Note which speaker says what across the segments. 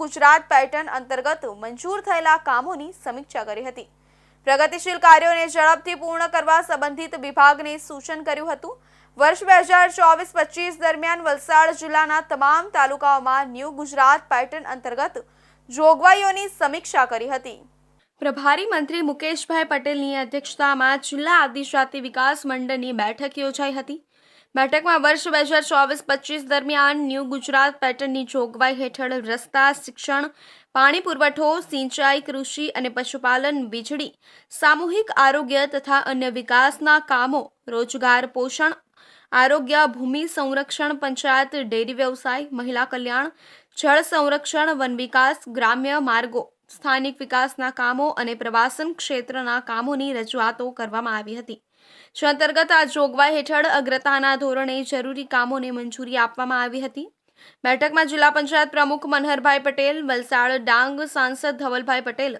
Speaker 1: Gujarat pattern અંતર્ગત મંજૂર થયેલા કામોની સમીક્ષા કરી હતી। પ્રગતિશીલ કાર્યોને ઝડપથી પૂર્ણ કરવા સંબંધિત વિભાગને સૂચન કર્યું હતું। વર્ષ 2024-25 દરમિયાન વલસાડ જિલ્લાના તમામ તાલુકાઓમાં ન્યૂ ગુજરાત પેટર્ન અંતર્ગત જોગવાઈઓની સમીક્ષા કરી હતી। પ્રભારી મંત્રી મુકેશભાઈ પટેલની અધ્યક્ષતામાં જિલ્લા આદિજાતિ વિકાસ મંડળની બેઠક યોજાઈ હતી। બેઠકમાં વર્ષ 2024-25 દરમિયાન ન્યૂ ગુજરાત પેટર્નની જોગવાઈ હેઠળ રસ્તા, શિક્ષણ, પાણી પુરવઠો, સિંચાઈ, કૃષિ અને પશુપાલન, વીજળી, સામૂહિક આરોગ્ય તથા અન્ય વિકાસના કામો, રોજગાર, પોષણ, આરોગ્ય, ભૂમિ સંરક્ષણ, પંચાયત, ડેરી વ્યવસાય, મહિલા કલ્યાણ, જળ સંરક્ષણ, વન વિકાસ, ગ્રામ્ય માર્ગો, સ્થાનિક વિકાસના કામો અને પ્રવાસન ક્ષેત્રના કામોની રજૂઆતો કરવામાં આવી હતી। જે અંતર્ગત આ જોગવાઈ હેઠળ અગ્રતાના ધોરણે જરૂરી કામોને મંજૂરી આપવામાં આવી હતી। બેઠકમાં જિલ્લા પંચાયત પ્રમુખ મનહરભાઈ પટેલ, વલસાડ ડાંગ સાંસદ ધવલભાઈ પટેલ,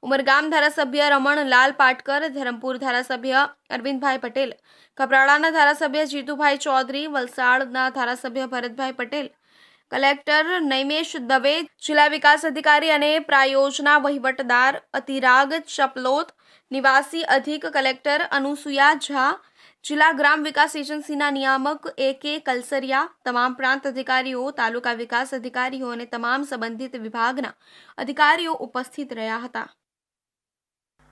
Speaker 1: ઉમરગામ ધારાસભ્ય રમણલાલ પાટકર, ધરમપુર ધારાસભ્ય અરવિંદભાઈ પટેલ, કપરાડાના ધારાસભ્ય જીતુભાઈ ચૌધરી, વલસાડના ધારાસભ્ય ભરતભાઈ પટેલ, કલેક્ટર નૈમેશ દવે, જિલ્લા વિકાસ અધિકારી અને પ્રાયોજના વહીવટદાર અતિરાગ ચપલોત, નિવાસી અધિક કલેક્ટર અનુસુયા ઝા, જિલ્લા ગ્રામ વિકાસ એજન્સીના નિયામક AK કલસરિયા, તમામ પ્રાંત અધિકારીઓ, તાલુકા વિકાસ અધિકારીઓ અને તમામ સંબંધિત વિભાગના અધિકારીઓ ઉપસ્થિત રહ્યા હતા।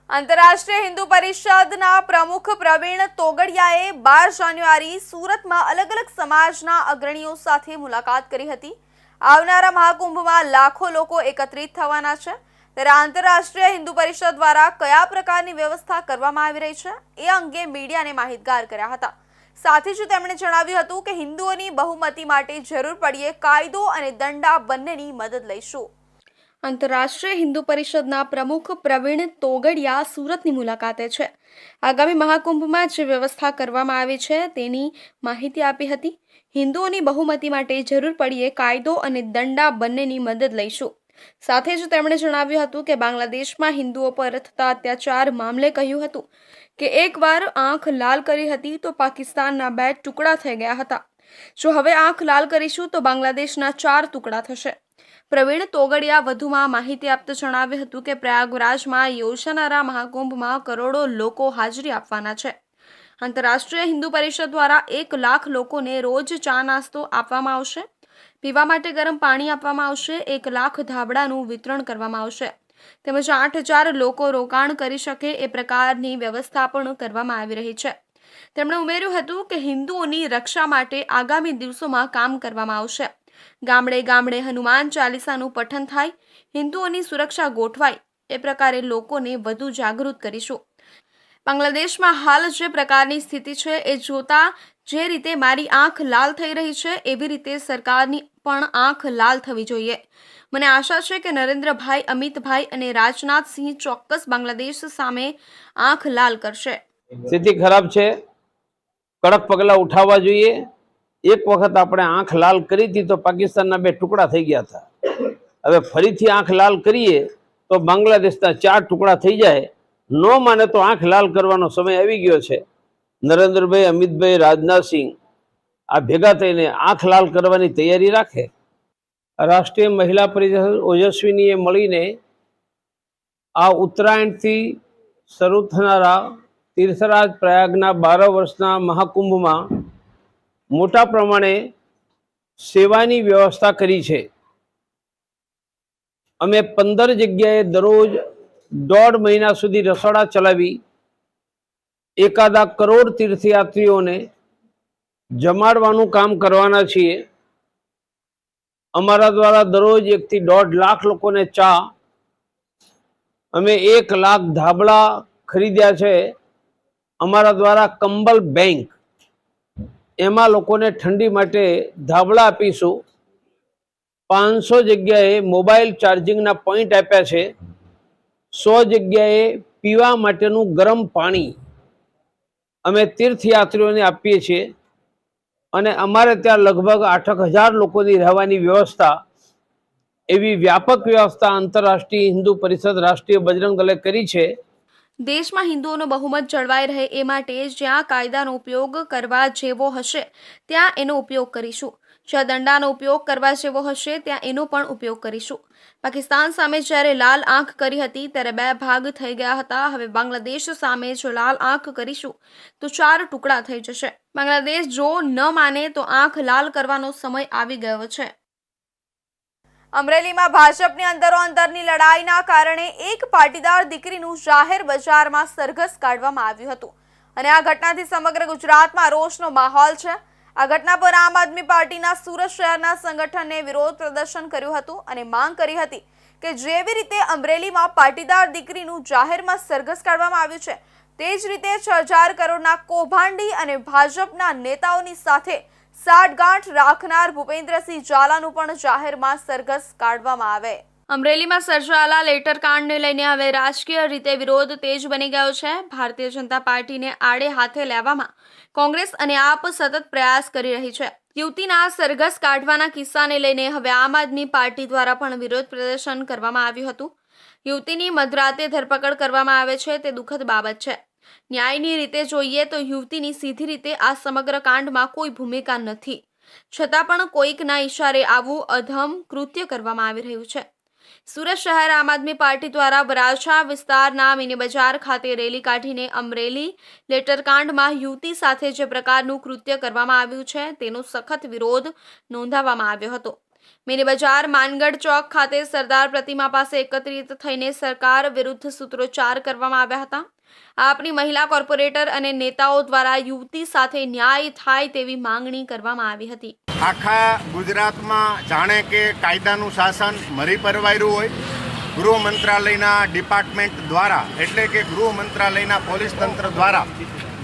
Speaker 1: આંતરરાષ્ટ્રીય હિન્દુ પરિષદના પ્રમુખ પ્રવીણ તોગડિયાએ 12 જાન્યુઆરી સુરતમાં અલગ અલગ સમાજના અગ્રણીઓ સાથે મુલાકાત કરી હતી। આવનારા મહાકુંભમાં લાખો લોકો એકત્રિત થવાના છે, ત્યારે આંતરરાષ્ટ્રીય હિન્દુ પરિષદ દ્વારા કયા પ્રકારની વ્યવસ્થા કરવામાં આવી રહી છે એ અંગે મીડિયાને માહિતગાર કર્યા હતા। સાથે જ તેમણે જણાવ્યું હતું કે હિન્દુઓની બહુમતી માટે જરૂર પડીએ કાયદો અને દંડા બંનેની મદદ લઈશું। આંતરરાષ્ટ્રીય હિન્દુ પરિષદના પ્રમુખ પ્રવીણ તોગડિયા સુરતની મુલાકાતે છે। આગામી મહાકુંભમાં જે વ્યવસ્થા કરવામાં આવી છે તેની માહિતી આપી હતી। હિન્દુઓની બહુમતી માટે જરૂર પડીએ કાયદો અને દંડા બંનેની મદદ લઈશું। સાથે જ તેમણે જણાવ્યું હતું કે બાંગ્લાદેશમાં હિન્દુઓ પર થતા અત્યાચાર મામલે કહ્યું હતું કે એકવાર આંખ લાલ કરી હતી તો પાકિસ્તાનના 2 ટુકડા થઈ ગયા હતા। જો હવે આંખ લાલ કરીશું તો બાંગ્લાદેશના 4 ટુકડા થશે। પ્રવીણ તોગડિયા વધુમાં માહિતી આપતા જણાવ્યું હતું કે પ્રયાગરાજમાં યોજાનારા મહાકુંભમાં કરોડો લોકો હાજરી આપવાના છે। આંતરરાષ્ટ્રીય હિન્દુ પરિષદ દ્વારા 1 લાખ લોકોને રોજ ચા નાસ્તો આપવામાં આવશે, પીવા માટે ગરમ પાણી આપવામાં આવશે, 1 લાખ ધાબળાનું વિતરણ કરવામાં આવશે, તેમજ 8000 લોકો રોકાણ કરી શકે એ પ્રકારની વ્યવસ્થા પણ કરવામાં આવી રહી છે। તેમણે ઉમેર્યું હતું કે હિન્દુઓની રક્ષા માટે આગામી દિવસોમાં કામ કરવામાં આવશે। ગામડે ગામડે હનુમાન ચાલીસાનું પઠન થાય, હિન્દુઓની સુરક્ષા ગોઠવાય એ પ્રકારે લોકોને વધુ જાગૃત કરીશું। બાંગ્લાદેશમાં હાલ જે પ્રકારની સ્થિતિ છે એ જોતા જે રીતે મારી આંખ લાલ થઈ રહી છે એવી રીતે સરકારની પણ આંખ લાલ થવી જોઈએ। મને આશા છે કે નરેન્દ્રભાઈ, અમિતભાઈ અને રાજનાથસિંહ ચોક્કસ બાંગ્લાદેશ સામે આંખ લાલ કરશે।
Speaker 2: સ્થિતિ ખરાબ છે, કડક પગલા ઉઠાવવા જોઈએ। એક વખત આપણે આંખ લાલ કરી હતી તો પાકિસ્તાનના 2 ટુકડા થઈ ગયા હતા। હવે ફરીથી આંખ લાલ કરીએ તો બાંગ્લાદેશના 4 ટુકડા થઈ જાય। ન માને તો આંખ લાલ કરવાનો સમય આવી ગયો છે। નરેન્દ્રભાઈ, અમિતભાઈ, રાજનાથસિંહ આ ભેગા થઈને આંખ લાલ કરવાની તૈયારી રાખે। રાષ્ટ્રીય મહિલા પરિષદ ઓજસ્વીનીએ મળીને આ ઉત્તરાયણથી શરૂ થનારા તીર્થરાજ પ્રયાગના 12 વર્ષના મહાકુંભમાં મોટા પ્રમાણે સેવાની વ્યવસ્થા કરી છે। અમે 15 જગ્યાએ દરરોજ 1.5 મહિના સુધી રસોડા ચલાવી એકાદા કરોડ તીર્થયાત્રીઓને જમાડવાનું કામ કરવાના છીએ। અમારા દ્વારા દરરોજ 1 થી 1.5 લાખ લોકોને ચા, અમે 1 લાખ ધાબળા ખરીદ્યા છે। અમારા દ્વારા કંબલ બેંક, એમાં લોકોને ઠંડી માટે ધાબળા આપીશું। 500 જગ્યાએ મોબાઈલ ચાર્જિંગના પોઈન્ટ આપ્યા છે। 100 જગ્યાએ પીવા માટેનું ગરમ પાણી અમે તીર્થયાત્રીઓને આપીએ છીએ। અને અમારે ત્યાં લગભગ 8,000 લોકોની રહેવાની વ્યવસ્થા, એવી વ્યાપક વ્યવસ્થા આંતરરાષ્ટ્રીય હિન્દુ પરિષદ, રાષ્ટ્રીય બજરંગ દળે કરી છે।
Speaker 1: દેશમાં હિન્દુઓનો બહુમત જળવાઈ રહે એ માટે જ્યાં કાયદાનો ઉપયોગ કરવા જેવો હશે ત્યાં એનો ઉપયોગ કરીશું, જ્યાં દંડાનો ઉપયોગ કરવા જેવો હશે ત્યાં એનો પણ ઉપયોગ કરીશું। પાકિસ્તાન સામે જ્યારે લાલ આંખ કરી હતી ત્યારે 2 ભાગ થઈ ગયા હતા. હવે બાંગ્લાદેશ સામે જો લાલ આંખ કરીશું તો 4 ટુકડા થઈ જશે. બાંગ્લાદેશ જો ન માને તો આંખ લાલ કરવાનો સમય આવી ગયો છે. અમરેલીમાં ભાજપની અંદરોઅંદરની લડાઈના કારણે એક પાટીદાર દીકરીનું જાહેર બજારમાં સરઘસ કાઢવામાં આવ્યું હતું અને આ ઘટનાથી સમગ્ર ગુજરાતમાં રોષનો માહોલ છે. આ ઘટના પર આમ આદમી પાર્ટીના સુરત શહેરના સંગઠને વિરોધ પ્રદર્શન કર્યું હતું અને માંગ કરી હતી કે જેવી રીતે અમરેલીમાં પાટીદાર દીકરીનું જાહેરમાં સરઘસ કાઢવામાં આવ્યું છે તે જ રીતે 6,000 કરોડના કૌભાંડી અને ભાજપના નેતાઓની સાથે સાઠગાંઠ રાખનાર ભૂપેન્દ્રસિંહ ઝાલાનું પણ જાહેરમાં સરઘસ કાઢવામાં આવે. અમરેલીમાં સર્જાયેલા લેટરકાંડને લઈને હવે રાજકીય રીતે વિરોધ તેજ બની ગયો છે. ભારતીય જનતા પાર્ટીને આડે હાથે લેવામાં કોંગ્રેસ અને આપ સતત પ્રયાસ કરી રહી છે. યુવતીના સરઘસ કાઢવાના કિસ્સાને લઈને હવે આમ આદમી પાર્ટી દ્વારા પણ વિરોધ પ્રદર્શન કરવામાં આવ્યું હતું. યુવતીની મધરાતે ધરપકડ કરવામાં આવે છે તે દુઃખદ બાબત છે. ન્યાયની રીતે જોઈએ તો યુવતીની સીધી રીતે આ સમગ્ર કાંડમાં કોઈ ભૂમિકા નથી, છતાં પણ કોઈકના ઇશારે આવું અધમ કૃત્ય કરવામાં આવી રહ્યું છે. સુરત શહેર આમ આદમી પાર્ટી દ્વારા વરાછા વિસ્તારના મિની બજાર ખાતે રેલી કાઢીને અમરેલી લેટરકાંડમાં યુવતી સાથે જે પ્રકારનું કૃત્ય કરવામાં આવ્યું છે તેનો સખત વિરોધ નોંધાવવામાં આવ્યો હતો. મિની બજાર માનગઢ ચોક ખાતે સરદાર પ્રતિમા પાસે એકત્રિત થઈને સરકાર વિરુદ્ધ સૂત્રોચ્ચાર કરવામાં આવ્યા હતા. આપની મહિલા કોર્પોરેટર અને નેતાઓ દ્વારા યુવતી સાથે ન્યાય થાય તેવી માંગણી કરવામાં આવી હતી.
Speaker 3: આખા ગુજરાતમાં જાણે કે કાયદાનું શાસન મરી પરવાર્યું હોય. ગૃહ મંત્રાલયના ડિપાર્ટમેન્ટ દ્વારા એટલે કે ગૃહ મંત્રાલયના પોલીસ તંત્ર દ્વારા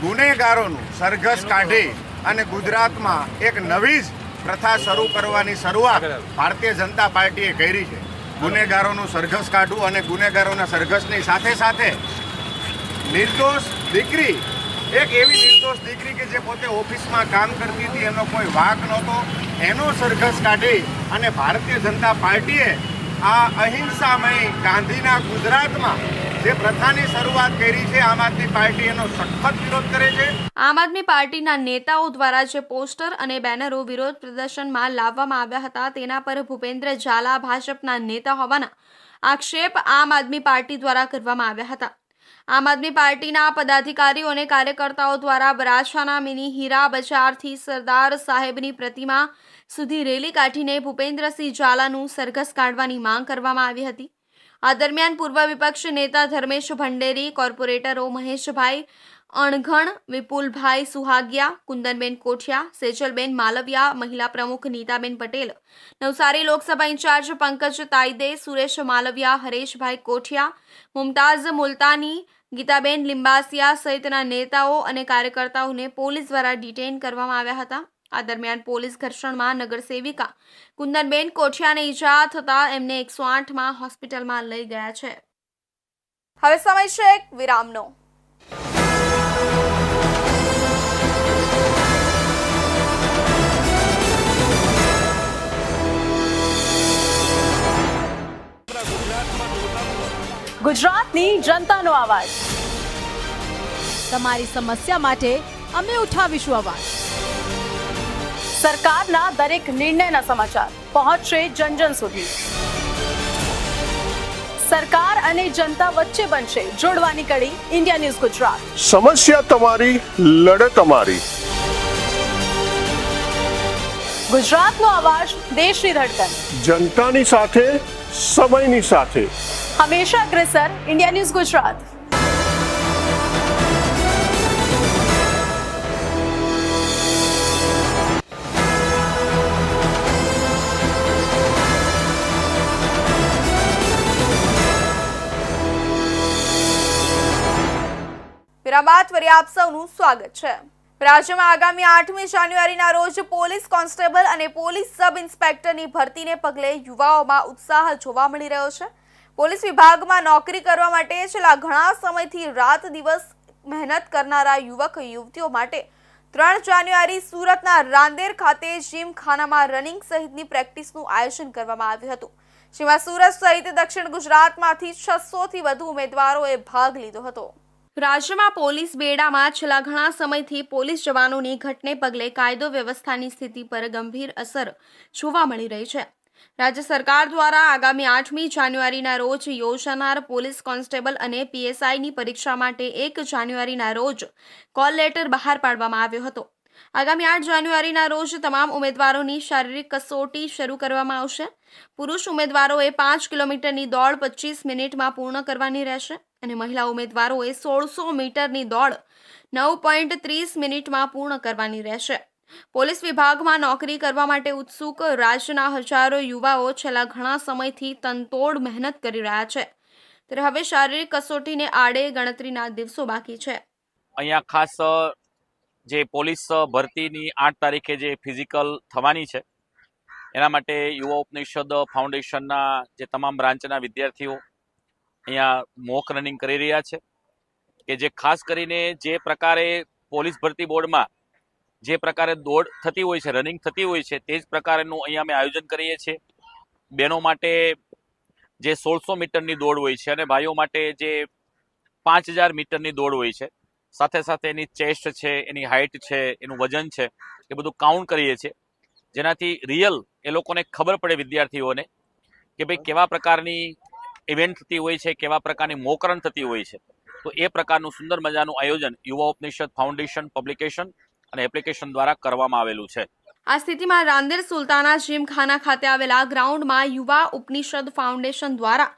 Speaker 3: ગુનેગારોનું સરઘસ કાઢી અને ગુજરાતમાં એક નવી જ પ્રથા શરૂ કરવાની શરૂઆત ભારતીય જનતા પાર્ટીએ કરી છે. ગુનેગારોનું સરઘસ કાઢવું અને ગુનેગારોના સરઘસની સાથે સાથે નિર્દોષ દીકરી, એક એવી નિર્દોષ દીકરી કે જે પોતે ઓફિસમાં કામ કરતી હતી, એનો કોઈ વાંક નહોતો, એનો સરઘસ કાઢી અને ભારતીય જનતા પાર્ટીએ આ અહિંસામય ગાંધીના ગુજરાતમાં જે પ્રથાની શરૂઆત કરી છે, આમ આદમી પાર્ટી એનો સખત વિરોધ કરે છે.
Speaker 1: આમ આદમી પાર્ટીના નેતાઓ દ્વારા જે પોસ્ટર અને બેનરો વિરોધ પ્રદર્શનમાં લાવવામાં આવ્યા હતા તેના પર ભૂપેન્દ્ર ઝાલા ભાજપના નેતા હોવાના આક્ષેપ આમ આદમી પાર્ટી દ્વારા કરવામાં આવ્યા હતા. આમ આદમી પાર્ટીના પદાધિકારીઓ અને કાર્યકર્તાઓ દ્વારા વરાછાના મિની હીરા બજારથી સરદાર સાહેબની પ્રતિમા સુધી રેલી કાઢીને ભૂપેન્દ્રસિંહ ઝાલાનું સરઘસ કાઢવાની માંગ કરવામાં આવી હતી. આ દરમિયાન પૂર્વ વિપક્ષ નેતા ધર્મેશ ભંડેરી, કોર્પોરેટરો મહેશભાઈ અણઘણ, વિપુલભાઈ સુહાગિયા, કુંદનબેન કોઠિયા, સેજલબેન માલવિયા, મહિલા પ્રમુખ નીતાબેન પટેલ, નવસારી લોકસભા ઇન્ચાર્જ પંકજ તાઈદે, સુરેશ માલવિયા, હરેશભાઈ કોઠિયા, મુમતાઝ મુલતાની, ગીતાબેન લિંબાસિયા સહિતના નેતાઓ અને કાર્યકર્તાઓને પોલીસ દ્વારા ડિટેન કરવામાં આવ્યા હતા. આ દરમિયાન પોલીસ ઘર્ષણમાં નગરસેવિકા કુંદનબેન કોઠિયાને ઈજા થતાં એમને 108માં હોસ્પિટલમાં લઈ ગયા છે. હવે સમય છે એક વિરામનો.
Speaker 4: ગુજરાતની જનતાનો અવાજ. તમારી સમસ્યા માટે અમે ઉઠાવીશું અવાજ. સરકારના દરેક નિર્ણયના સમાચાર પહોંચશે જન સુધી. સરકાર અને જનતા વચ્ચે બનશે જોડવાની કડી ઇન્ડિયા ન્યૂઝ ગુજરાત.
Speaker 5: સમસ્યા તમારી, લડત અમારી.
Speaker 4: ગુજરાતનો અવાજ, દેશની ધડકન.
Speaker 5: જનતાની સાથે, સમયની સાથે.
Speaker 4: હંમેશા અગ્રેસર ઇન્ડિયા ન્યૂઝ ગુજરાત.
Speaker 1: વિરામ ફરી આપ સૌનું સ્વાગત છે. રાજ્યમાં આગામી 8મી જાન્યુઆરીના રોજ પોલીસ કોન્સ્ટેબલ અને પોલીસ સબ ઇન્સ્પેક્ટરની ભરતીને પગલે યુવાઓમાં ઉત્સાહ જોવા મળી રહ્યો છે. પોલીસ વિભાગમાં નોકરી કરવા માટે છેલ્લા ઘણા સમયથી રાત દિવસ મહેનત કરનારા યુવક યુવતીઓ માટે 3 જાન્યુઆરી સુરતના રાંદેર ખાતે જીમખાનામાં રનિંગ સહિતની પ્રેક્ટિસનું આયોજન કરવામાં આવ્યું હતું, જેમાં સુરત સહિત દક્ષિણ ગુજરાતમાંથી 600થી વધુ ઉમેદવારોએ ભાગ લીધો હતો. રાજ્યમાં પોલીસ બેડામાં છેલ્લા ઘણા સમયથી પોલીસ જવાનોની ઘટને પગલે કાયદો વ્યવસ્થાની સ્થિતિ પર ગંભીર અસર જોવા મળી રહી છે. રાજ્ય સરકાર દ્વારા આગામી 8મી જાન્યુઆરીના રોજ યોજાનાર પોલીસ કોન્સ્ટેબલ અને પીએસઆઈની પરીક્ષા માટે 1 જાન્યુઆરીના રોજ કોલ લેટર બહાર પાડવામાં આવ્યો હતો. આગામી 8 જાન્યુઆરીના રોજ તમામ ઉમેદવારોની શારીરિક કસોટી શરૂ કરવામાં આવશે. પુરુષ ઉમેદવારોએ 5 કિલોમીટરની દોડ 25 મિનિટમાં પૂર્ણ કરવાની રહેશે અને મહિલા ઉમેદવારોએ 1600 મીટરની દોડ 9.30 મિનિટમાં પૂર્ણ કરવાની રહેશે. પોલીસ વિભાગમાં નોકરી કરવા માટે ઉત્સુક રાજ્યના હજારો યુવાઓ છેલ્લા ઘણા સમયથી તનતોડ મહેનત કરી રહ્યા છે. ત્યારે હવે શારીરિક કસોટીને આડે ગણતરીના દિવસો બાકી છે.
Speaker 6: અહીંયા ખાસ જે પોલીસ ભરતીની 8 તારીખે જે ફિઝિકલ થવાની છે એના માટે યુવા ઉપનિષદ ફાઉન્ડેશનના જે તમામ બ્રાન્ચના વિદ્યાર્થીઓ અહીંયા મોક રનિંગ કરી રહ્યા છે કે જે ખાસ કરીને જે પ્રકારે પોલીસ ભરતી બોર્ડમાં જે પ્રકારે દોડ થતી હોય છે, રનિંગ થતી હોય છે, તે જ પ્રકારનું અહીંયા અમે આયોજન કરીએ છીએ. બહેનો માટે જે 1600 મીટરની દોડ હોય છે અને ભાઈઓ માટે જે 5000 મીટરની દોડ હોય છે. સાથે સાથે એની ચેસ્ટ છે, એની હાઇટ છે, એનું વજન છે, એ બધું કાઉન્ટ કરીએ છીએ, જેનાથી રિયલ એ લોકોને ખબર પડે વિદ્યાર્થીઓને કે ભાઈ કેવા પ્રકારની ઇવેન્ટ થતી હોય છે, કેવા પ્રકારની મોક રન થતી હોય છે. તો એ પ્રકારનું સુંદર મજાનું આયોજન યુવા ઉપનિષદ ફાઉન્ડેશન પબ્લિકેશન અને એપ્લિકેશન દ્વારા કરવામાં આવેલું છે.
Speaker 1: આ સ્થિતિમાં રાંદેર સુલતાના જીમખાના ખાતે આવેલા ગ્રાઉન્ડમાં યુવા ઉપનિષદ ફાઉન્ડેશન દ્વારા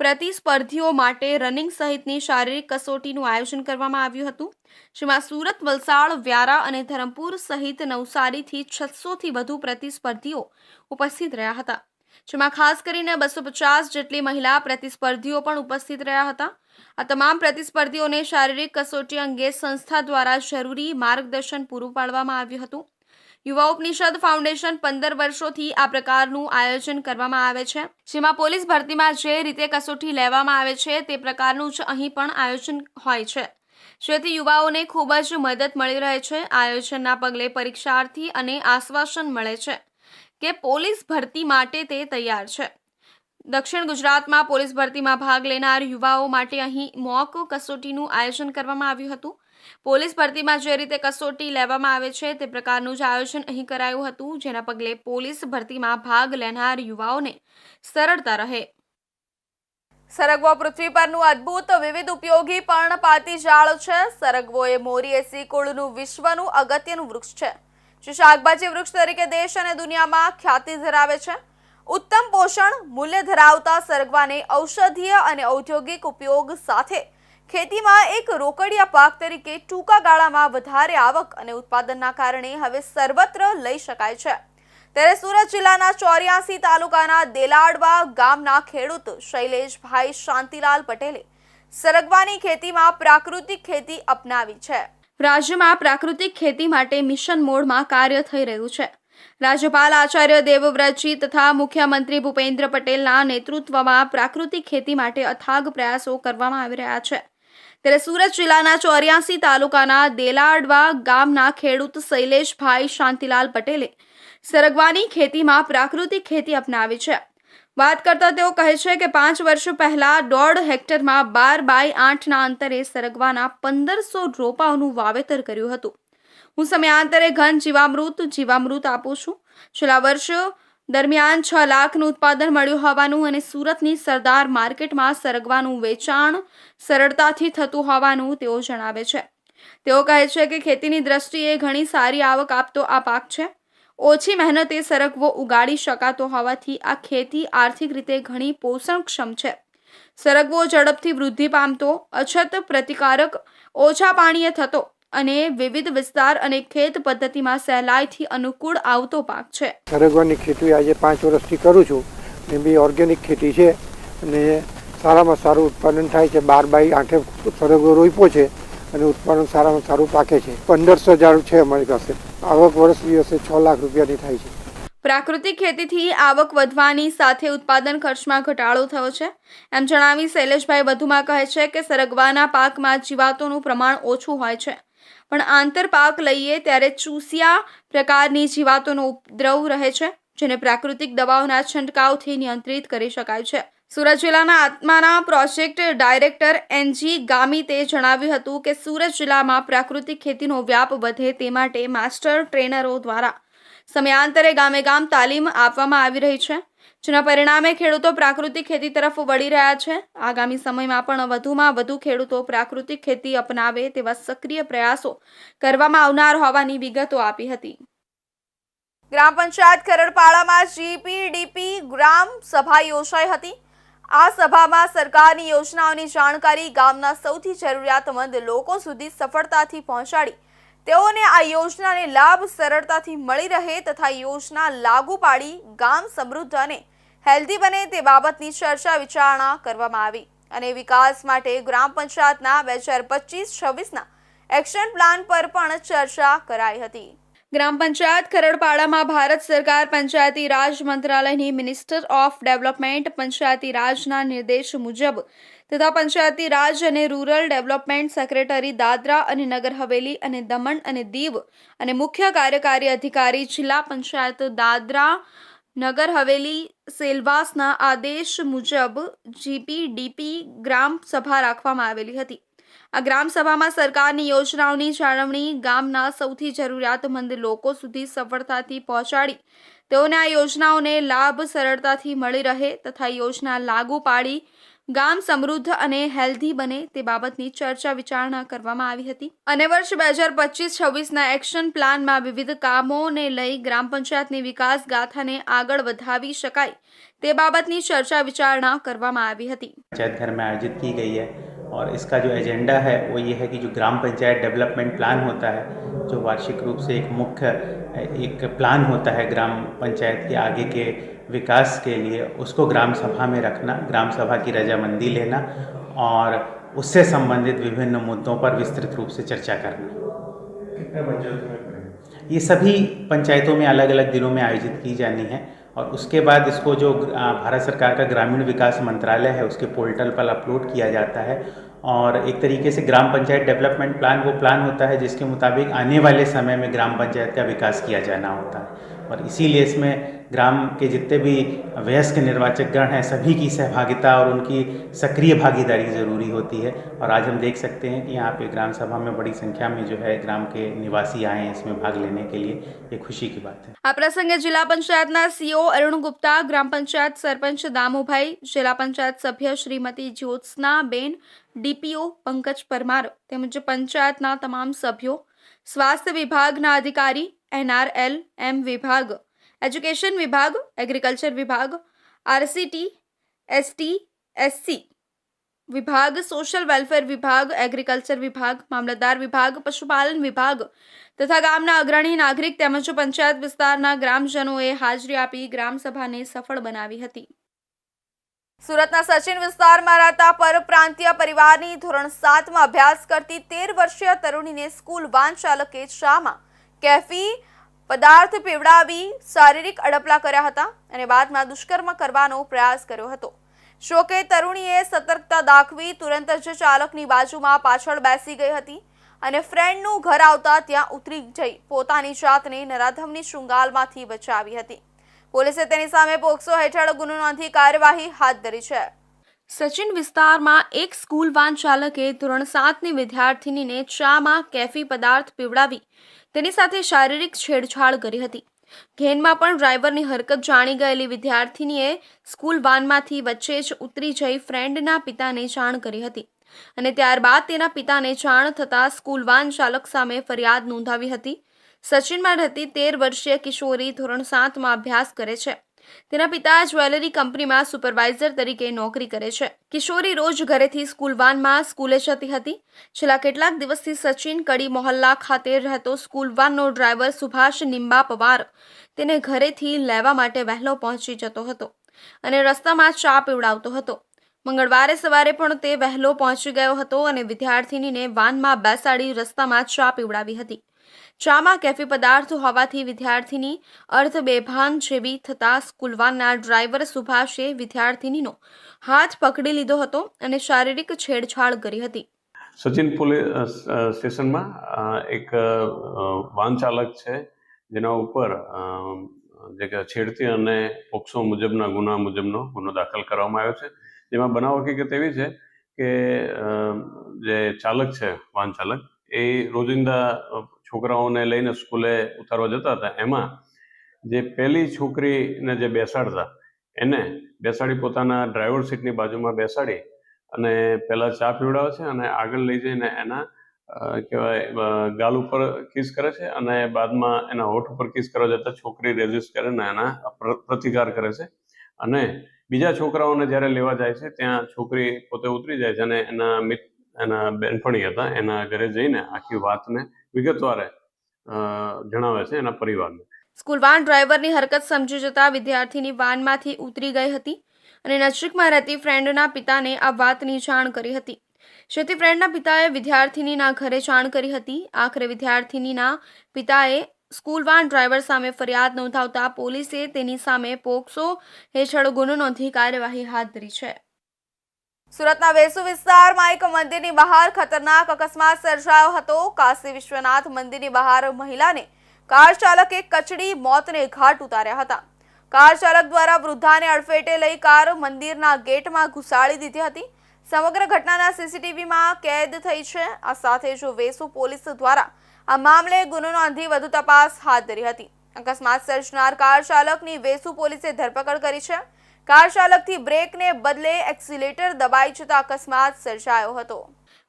Speaker 1: પ્રતિસ્પર્ધીઓ માટે રનિંગ સહિતની શારીરિક કસોટીનું આયોજન કરવામાં આવ્યું હતું. જેમાં સુરત, વલસાડ, વ્યારા અને ધરમપુર સહિત નવસારીથી 600થી વધુ પ્રતિસ્પર્ધીઓ ઉપસ્થિત રહ્યા હતા. જેમાં ખાસ કરીને 250 જેટલી મહિલા પ્રતિસ્પર્ધીઓ પણ ઉપસ્થિત રહ્યા હતા. આ તમામ પ્રતિસ્પર્ધીઓને શારીરિક કસોટી અંગે સંસ્થા દ્વારા જરૂરી માર્ગદર્શન પૂરું પાડવામાં આવ્યું હતું. યુવા ઉપનિષદ ફાઉન્ડેશન 15 વર્ષોથી આ પ્રકારનું આયોજન કરવામાં આવે છે. જેમાં પોલીસ ભરતીમાં જે રીતે કસોટી લેવામાં આવે છે તે પ્રકારનું જ અહીં પણ આયોજન હોય છે, જેથી યુવાઓને ખૂબ જ મદદ મળી રહે છે. આયોજનના પગલે પરીક્ષાર્થી અને આશ્વાસન મળે છે કે પોલીસ ભરતી માટે તે તૈયાર છે. દક્ષિણ ગુજરાતમાં પોલીસ ભરતીમાં ભાગ લેનાર યુવાઓ માટે અહીં મોક કસોટીનું આયોજન કરવામાં આવ્યું હતું. પોલીસ ભરતીમાં જે રીતે કસોટી લેવામાં આવે છે તે પ્રકારનું જ આયોજન અહીં કરાયું હતું, જેના પગલે પોલીસ ભરતીમાં ભાગ લેનાર યુવાઓને સરળતા રહે. સરગવો પૃથ્વી પરનું અદ્ભુત વિવિધ ઉપયોગી પર્ણપાતી ઝાડ છે. સરગવો એ મોરિએસી કુળનું વિશ્વનું અગત્યનું વૃક્ષ છે, જે શાકભાજી વૃક્ષ તરીકે દેશ અને દુનિયામાં ખ્યાતિ ધરાવે છે. ઉત્તમ પોષણ મૂલ્ય ધરાવતા સરગવાને ઔષધીય અને ઔદ્યોગિક ઉપયોગ સાથે ખેતીમાં એક રોકડિયા પાક તરીકે ટૂંકા ગાળામાં વધારે આવક અને ઉત્પાદનના કારણે હવે સર્વત્ર લઈ શકાય છે. ત્યારે સુરત જિલ્લાના 84 તાલુકાના દેલાડવા ગામના ખેડૂત શૈલેષભાઈ શાંતિલાલ પટેલે સરગવાની ખેતીમાં પ્રાકૃતિક ખેતી અપનાવી છે. રાજ્યમાં પ્રાકૃતિક ખેતી માટે મિશન મોડમાં કાર્ય થઈ રહ્યું છે. રાજ્યપાલ આચાર્ય દેવવ્રતજી તથા મુખ્યમંત્રી ભૂપેન્દ્ર પટેલના નેતૃત્વમાં પ્રાકૃતિક ખેતી માટે અથાગ પ્રયાસો કરવામાં આવી રહ્યા છે. ત્યારે સુરત જિલ્લાના 84 તાલુકાના દેલાડવા ગામના ખેડૂત શૈલેષભાઈ શાંતિલાલ પટેલે સરગવાની ખેતીમાં પ્રાકૃતિક ખેતી અપનાવી છે. વાત કરતા તેઓ કહે છે કે 5 વર્ષ પહેલા 1.5 હેક્ટરમાં 12x8 અંતરે સરગવાના 1500 રોપાઓનું વાવેતર કર્યું હતું. હું સમયાંતરે ઘન જીવામૃત આપું છું. છેલ્લા વર્ષ દરમિયાન 6 લાખનું ઉત્પાદન મળ્યું હોવાનું અને સુરતની સરદાર માર્કેટમાં સરગવાનું વેચાણ સરળતાથી થતું હોવાનું તેઓ જણાવે છે. તેઓ કહે છે કે ખેતીની દ્રષ્ટિએ ઘણી સારી આવક આપતો આ પાક છે. ઓછી મહેનતે સરગવો ઉગાડી શકાતો હોવાથી આ ખેતી આર્થિક રીતે ઘણી પોષણક્ષમ છે. સરગવો ઝડપથી વૃદ્ધિ પામતો, અછત પ્રતિકારક, ઓછા પાણીએ થતો અને વિવિધ વિસ્તાર અને ખેત પદ્ધતિમાં સહેલાઈથી અનુકૂળ આવતો પાક છે.
Speaker 7: સરગવાની ખેતી આજે 5 વર્ષથી કરું છું. એ બી ઓર્ગેનિક ખેતી છે અને સારામાં સારું ઉત્પાદન થાય છે. 12x8 સરગવો રોપ્યો છે અને ઉત્પાદન સારામાં સારું પાકે છે. 1500 ઝાડ છે અમારી પાસે. આવક વર્ષ દિવસે 6 લાખ રૂપિયાની થાય છે.
Speaker 1: પ્રાકૃતિક ખેતીથી આવક વધવાની સાથે ઉત્પાદન ખર્ચમાં ઘટાડો થયો છે, એમ જણાવી શૈલેષભાઈ વધુમાં કહે છે કે સરગવાના પાકમાં જીવાતોનું પ્રમાણ ઓછું હોય છે, પણ આંતરપાક લઈએ ત્યારે ચૂસિયા પ્રકારની જીવાતોનો ઉપદ્રવ રહે છે, જેને પ્રાકૃતિક દવાઓના છંટકાવથી નિયંત્રિત કરી શકાય છે. સુરત જિલ્લાના આત્માના પ્રોજેક્ટ ડાયરેક્ટર એનજી ગામિતે જણાવ્યું હતું કે સુરત જિલ્લામાં પ્રાકૃતિક ખેતીનો વ્યાપ વધે તે માટે માસ્ટર ટ્રેનરો દ્વારા સમયાંતરે ગામે ગામ તાલીમ આપવામાં આવી રહી છે. જેના પરિણામે ખેડૂતો પ્રાકૃતિક ખેતી તરફ વળી રહ્યા છે. આગામી સમયમાં પણ વધુમાં વધુ ખેડૂતો પ્રાકૃતિક ખેતી અપનાવે તેવા સક્રિય પ્રયાસો કરવામાં આવનાર હોવાની વિગતો આપી હતી. ગ્રામ પંચાયત ખરડપાડામાં જીપીડીપી ગ્રામ સભા યોજાઈ હતી. આ સભામાં સરકારની યોજનાઓની જાણકારી ગામના સૌથી જરૂરિયાતમંદ લોકો સુધી સફળતાથી પહોંચાડી તેઓને આ યોજનાને લાભ સરળતાથી મળી રહે તથા યોજના લાગુ પાડી ગામ સમૃદ્ધ અને હેલ્ધી બને તે બાબતની ચર્ચા વિચારણા કરવામાં આવી અને વિકાસ માટે ગ્રામ પંચાયતના 2025-26ના એક્શન પ્લાન પર પણ ચર્ચા કરાઈ હતી. ગ્રામ પંચાયત ખરડપાડામાં ભારત સરકાર પંચાયતી રાજ મંત્રાલયની મિનિસ્ટર ઓફ ડેવલપમેન્ટ પંચાયતી રાજના નિર્દેશ મુજબ તથા પંચાયતી રાજ અને રૂરલ ડેવલપમેન્ટ સેક્રેટરી દાદરા અને નગર હવેલી અને દમણ અને દીવ અને મુખ્ય કાર્યકારી અધિકારી જિલ્લા પંચાયત દાદરા નગર હવેલી સેલવાસના આદેશ મુજબ જીપીડીપી ગ્રામ સભા રાખવામાં આવેલી હતી. આ ગ્રામ સભામાં સરકારની યોજનાઓની જાળવણી ગામના સૌથી જરૂરિયાતમંદ લોકો સુધી સફળતાથી પહોંચાડી તેઓને આ યોજનાઓને લાભ સરળતાથી મળી રહે તથા યોજના લાગુ પાડી ગામ સમૃદ્ધ અને હેલ્ધી બને તે બાબતની ચર્ચા વિચારણા કરવામાં આવી હતી અને વર્ષ 2025-26ના એક્શન પ્લાનમાં વિવિધ કામોને લઈ ગ્રામ પંચાયતની વિકાસ ગાથાને આગળ વધાવી શકાય તે બાબતની ચર્ચા વિચારણા કરવામાં આવી હતી.
Speaker 8: पंचायत घर में आयोजित की गई है और इसका जो एजेंडा है वो ये है कि जो ग्राम पंचायत डेवलपमेंट प्लान होता है जो वार्षिक रूप से एक मुख्य एक प्लान होता है ग्राम पंचायत के आगे के विकास के लिए उसको ग्राम सभा में रखना, ग्राम सभा की रजामंदी लेना और उससे संबंधित विभिन्न मुद्दों पर विस्तृत रूप से चर्चा करना. कितने पंचायतों में करेंगे? ये सभी पंचायतों में अलग अलग दिनों में आयोजित की जानी है और उसके बाद इसको जो भारत सरकार का ग्रामीण विकास मंत्रालय है उसके पोर्टल पर अपलोड किया जाता है और एक तरीके से ग्राम पंचायत डेवलपमेंट प्लान वो प्लान होता है जिसके मुताबिक आने वाले समय में ग्राम पंचायत का विकास किया जाना होता है और इसीलिए इसमें ग्राम के जितने भी वयस्क निर्वाचक गण हैं सभी की सहभागिता और उनकी सक्रिय भागीदारी ज़रूरी होती है और आज हम देख सकते हैं कि यहाँ पे ग्राम सभा में बड़ी संख्या में जो है ग्राम के निवासी आए हैं इसमें भाग लेने के लिए, ये खुशी की बात है.
Speaker 1: આ પ્રસંગે જિલ્લા પંચાયતના સીઓ અરુણ ગુપ્તા, ગ્રામ પંચાયત સરપંચ દામુભાઈ, જિલ્લા પંચાયત સભ્ય શ્રીમતી જ્યોત્સનાબેન, ડીપીઓ પંકજ પરમાર તેમજ પંચાયતના તમામ સભ્યો, સ્વાસ્થ્ય વિભાગના અધિકારી, NRL, M વિભાગ, એજ્યુકેશન વિભાગ, એગ્રીકલ્ચર વિભાગ, RCT, ST, SC વિભાગ, સોશિયલ વેલફેર વિભાગ, એગ્રીકલ્ચર વિભાગ, મામલતદાર વિભાગ, પશુપાલન વિભાગ તથા ગામના અગ્રણી નાગરિક તેમજ પંચાયત વિસ્તારના ગ્રામજનોએ હાજરી આપી ગ્રામ સભાને સફળ બનાવી હતી. સુરતના સચિન વિસ્તારમાં રહેતા પરપ્રાંતીય પરિવારની ધોરણ 7માં અભ્યાસ કરતી 13 વર્ષીય તરુણીને સ્કૂલ વાન ચાલકે ચામાં કેફી પદાર્થ પીવડાવી શારીરિક અડપલા કર્યા હતા અને બાદમાં દુષ્કર્મ કરવાનો પ્રયાસ કર્યો હતો. જોકે તરુણીએ સતર્કતા દાખવી તુરંત જ ચાલકની બાજુમાં પાછળ બેસી ગઈ હતી અને ફ્રેન્ડનું ઘર આવતા ત્યાં ઉતરી જઈ પોતાની જાતને નરાધમની શૃંગાલમાંથી બચાવી હતી. પોલીસે તેની સામે પોક્સો હેઠળ ગુનો નોંધી કાર્યવાહી હાથ ધરી છે. સચિન વિસ્તારમાં એક સ્કૂલ વાન ચાલકે ધોરણ 7ની વિદ્યાર્થીનીને ચામાં કેફી પદાર્થ પીવડાવી તેની સાથે શારીરિક છેડછાડ કરી હતી. ઘેનમાં પણ ડ્રાઈવરની હરકત જાણી ગયેલી વિદ્યાર્થીનીએ સ્કૂલ વાનમાંથી વચ્ચે જ ઉતરી જઈ ફ્રેન્ડના પિતાને જાણ કરી હતી અને ત્યારબાદ તેના પિતાને જાણ થતાં સ્કૂલ વાન ચાલક સામે ફરિયાદ નોંધાવી હતી. સચિનમાં રહેતી 13 વર્ષીય કિશોરી ધોરણ 7માં અભ્યાસ કરે છે. તેના પિતા જ્વેલરી કંપનીમાં સુપરવાઇઝર તરીકે નોકરી કરે છે. કિશોરી રોજ ઘરેથી સ્કૂલ વાનમાં સ્કૂલે જતી હતી. છેલ્લા કેટલાક દિવસથી સચિન કડી મોહલ્લા ખાતે રહેતો સ્કૂલ વાનનો ડ્રાઈવર સુભાષ નિંબા પવાર તેને ઘરેથી લેવા માટે વહેલો પહોંચી જતો હતો અને રસ્તામાં ચા પીવડાવતો હતો. મંગળવારે સવારે પણ તે વહેલો પહોંચી ગયો હતો અને વિદ્યાર્થીનીને વાનમાં બેસાડી રસ્તામાં ચા પીવડાવી હતી. ચામાં કેફી પદાર્થ હોવાથી વિદ્યાર્થીની અર્ધ બેભાન જેવી થતાં સ્કૂલ વાનના ડ્રાઈવર સુભાષે વિદ્યાર્થીનીનો હાથ પકડી લીધો હતો અને શારીરિક છેડછાડ કરી હતી.
Speaker 9: સચિન પોલીસ સ્ટેશનમાં એક વાહન ચાલક છે જેના ઉપર જે કે છેડતી અને પોક્સો મુજબના ગુના મુજબનો ગુનો દાખલ કરવામાં આવ્યો છે. જેમાં બનાવ હકીકત એવી છે કે જે ચાલક છે વાહન ચાલક એ રોજિંદા છોકરાઓને લઈને સ્કૂલે ઉતારવા જતા હતા. એમાં જે પહેલી છોકરીને જે બેસાડતા એને બેસાડી પોતાના ડ્રાઈવર સીટની બાજુમાં બેસાડી અને પહેલાં ચા પીવડાવે છે અને આગળ લઈ જઈને એના કહેવાય ગાલ ઉપર કિસ કરે છે અને બાદમાં એના હોઠ ઉપર કિસ કરવા જતાં છોકરી રેઝિસ્ટ કરે ને એના પ્રતિકાર કરે છે અને બીજા છોકરાઓને જ્યારે લેવા જાય છે ત્યાં છોકરી પોતે ઉતરી જાય છે અને એના બેનપણી હતા એના ઘરે જઈને આખી વાતને વિગતવારે જણાવે છે એના પરિવારને.
Speaker 1: સ્કૂલ વાન ડ્રાઈવરની હરકત સમજી જતા વિદ્યાર્થીની વાનમાંથી ઉતરી ગઈ હતી અને નજીકમાં રહેતી ફ્રેન્ડના પિતાને આ વાતની જાણ કરી હતી, જેથી ફ્રેન્ડના પિતાએ વિદ્યાર્થીનીના ઘરે જાણ કરી હતી. આખરે વિદ્યાર્થીનીના પિતાએ સ્કૂલ વાન ડ્રાઈવર સામે ફરિયાદ નોંધાવતા પોલીસે તેની સામે પોક્સો હેઠળ ગુનો નોંધી કાર્યવાહી હાથ ધરી છે. સુરતના વેસુ વિસ્તારમાં એક મંદિરની બહાર ખતરનાક અકસ્માત સર્જાયો હતો. કાશી વિશ્વનાથ મંદિરની બહાર મહિલાને કાર ચાલકે કચડી મોતને ઘાટ ઉતાર્યા હતા. કાર ચાલક દ્વારા વૃદ્ધાને અડફેટે લઈ કાર મંદિરના ગેટમાં ઘુસાડી દીધી હતી. સમગ્ર ઘટનાના સીસીટીવીમાં કેદ થઈ છે. આ સાથે જ વેસુ પોલીસ દ્વારા આ મામલે ગુનો નોંધી વધુ તપાસ હાથ ધરી હતી. અકસ્માત સર્જનાર કાર ચાલકની વેસુ પોલીસે ધરપકડ કરી છે. કાર ચાલકથી બ્રેકને બદલે એક્સિલેટર દબાઈ જતા અકસ્માત સર્જાયો હતો.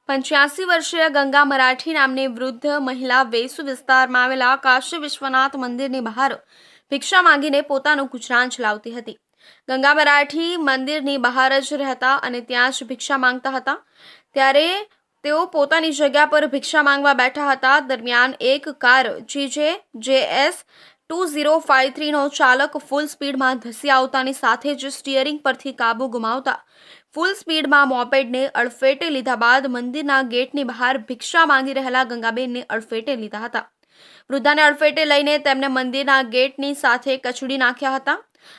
Speaker 1: 85 વર્ષીય ગંગા મરાઠી નામની વૃદ્ધ મહિલા વેસુ વિસ્તારમાં આવેલા કાશી વિશ્વનાથ મંદિરની બહાર ભિક્ષા માંગીને પોતાનું ગુજરાન ચલાવતી હતી. ગંગા મરાઠી મંદિરની બહાર જ રહેતા અને ત્યાં જ ભિક્ષા માંગતા હતા. ત્યારે તેઓ પોતાની જગ્યા પર ભિક્ષા માંગવા બેઠા હતા. દરમિયાન એક કાર JS 2053 નો ચાલક ફૂલ સ્પીડમાં ધસી આવતાની સાથે જ સ્ટીયરિંગ પરથી કાબુ ગુમાવતા ફૂલ સ્પીડમાં મોપેડને અડફેટે લીધા બાદ મંદિરના ગેટની બહાર ભિક્ષા માંગી રહેલા ગંગાબેનને અડફેટે લીધા હતા. વૃદ્ધાને અડફેટે લઈને તેમને મંદિરના ગેટની સાથે કચડી નાખ્યા હતા.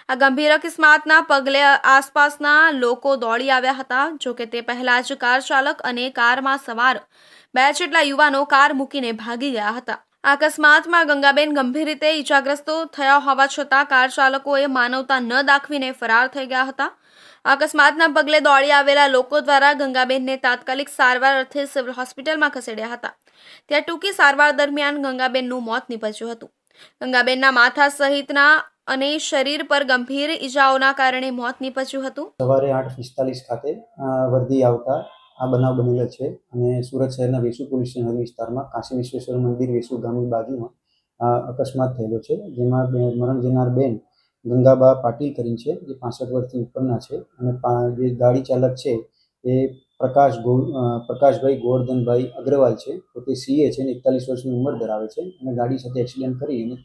Speaker 1: આ ગંભીર અકસ્માતના પગલે આસપાસના લોકો દોડી આવ્યા હતા. જોકે તે પહેલા જ કાર ચાલક અને કારમાં સવાર 2 જેટલા યુવાનો કાર મૂકીને ભાગી ગયા હતા. આ અકસ્માતમાં ગંગાબેન ગંભીર રીતે ઈજાગ્રસ્તો થયા હોવા છતાં કાર ચાલકોએ માનવતા ન દાખવીને ફરાર થઈ ગયા હતા. આ અકસ્માતના પગલે દોડી આવેલા લોકો દ્વારા ગંગાબેનને તાત્કાલિક સારવાર અર્થે સિવિલ હોસ્પિટલમાં ખસેડ્યા હતા. ત્યાં ટૂંકી સારવાર દરમિયાન ગંગાબેનનું મોત નીપજ્યું હતું. ગંગાબેનના માથા સહિતના અને શરીર પર ગંભીર ઈજાઓના કારણે મોત નીપજ્યું હતું.
Speaker 10: સવારે 8:45 ખાતે વર્ધી આવતા આ બનાવ બનેલો છે અને સુરત શહેરના વેસુ પોલીસ સ્ટેશન વિસ્તારમાં કાશી વિશ્વેશ્વર મંદિર વેસુ ગામની બાજુમાં અકસ્માત થયેલો છે, જેમાં મરણ જનાર બેન ગંગાબા પાટીલ કરીને છે, જે 65 વર્ષથી ઉપરના છે અને જે ગાડી ચાલક છે એ પ્રકાશભાઈ ગોવર્ધનભાઈ અગ્રવાલ છે. તો તે CA છે અને 41 વર્ષની ઉંમર ધરાવે છે અને ગાડી સાથે એક્સિડન્ટ કરી અને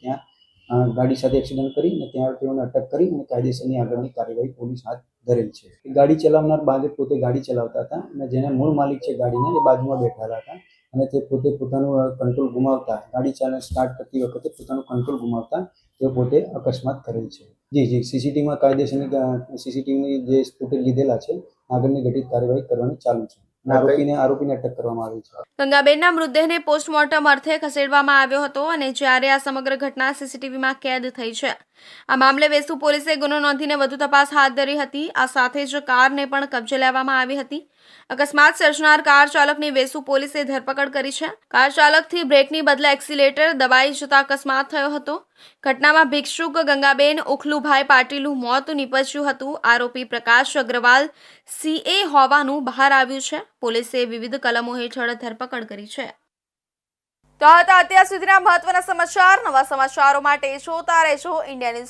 Speaker 10: ત્યાં તેઓને અટક કરી અને કાયદેસરની આગળની કાર્યવાહી પોલીસ હાથ ધરેલ છે. ગાડી ચલાવનાર બાળક પોતે ગાડી ચલાવતા હતા અને જેને મૂળ માલિક છે ગાડીના એ બાજુમાં બેઠેલા હતા અને તે પોતે પોતાનું કંટ્રોલ ગુમાવતા ગાડી સ્ટાર્ટ કરતી વખતે પોતાનું કંટ્રોલ ગુમાવતા તેઓ પોતે અકસ્માત કરેલ છે. જી સીસીટીવીમાં કાયદેસરની સીસીટીવીની જે ફૂટેજ લીધેલા છે આગળની ઘટિત કાર્યવાહી કરવાની ચાલુ છે. આરોપીને અટક કરવામાં આવી છે.
Speaker 1: ગંગાબેનના મૃતદેહને પોસ્ટમોર્ટમ અર્થે ખસેડવામાં આવ્યો હતો અને જ્યારે આ સમગ્ર ઘટના સીસીટીવીમાં કેદ થઈ છે. આ મામલે વેસુ પોલીસે ગુનો નોંધીને વધુ તપાસ હાથ ધરી હતી. આ સાથે જ કારને પણ કબજે લેવામાં આવી હતી. અકસ્માત સર્જનાર કાર ચાલકની વેસુ પોલીસે ધરપકડ કરી છે. કાર ચાલકથી બ્રેકની બદલે એક્સિલેટર દબાઈ જતા અકસ્માત થયો હતો. ઘટનામાં ભિક્ષુક ગંગાબેન ઉખલુભાઈ પાટીલનું મોત નીપજ્યું હતું. આરોપી પ્રકાશ અગ્રવાલ CA હોવાનું બહાર આવ્યું છે. પોલીસે વિવિધ કલમો હેઠળ ધરપકડ કરી છે. તો હતા અત્યાર સુધીના મહત્વના સમાચાર. નવા સમાચારો માટે જોતા રહેજો ઇન્ડિયા ન્યૂઝ.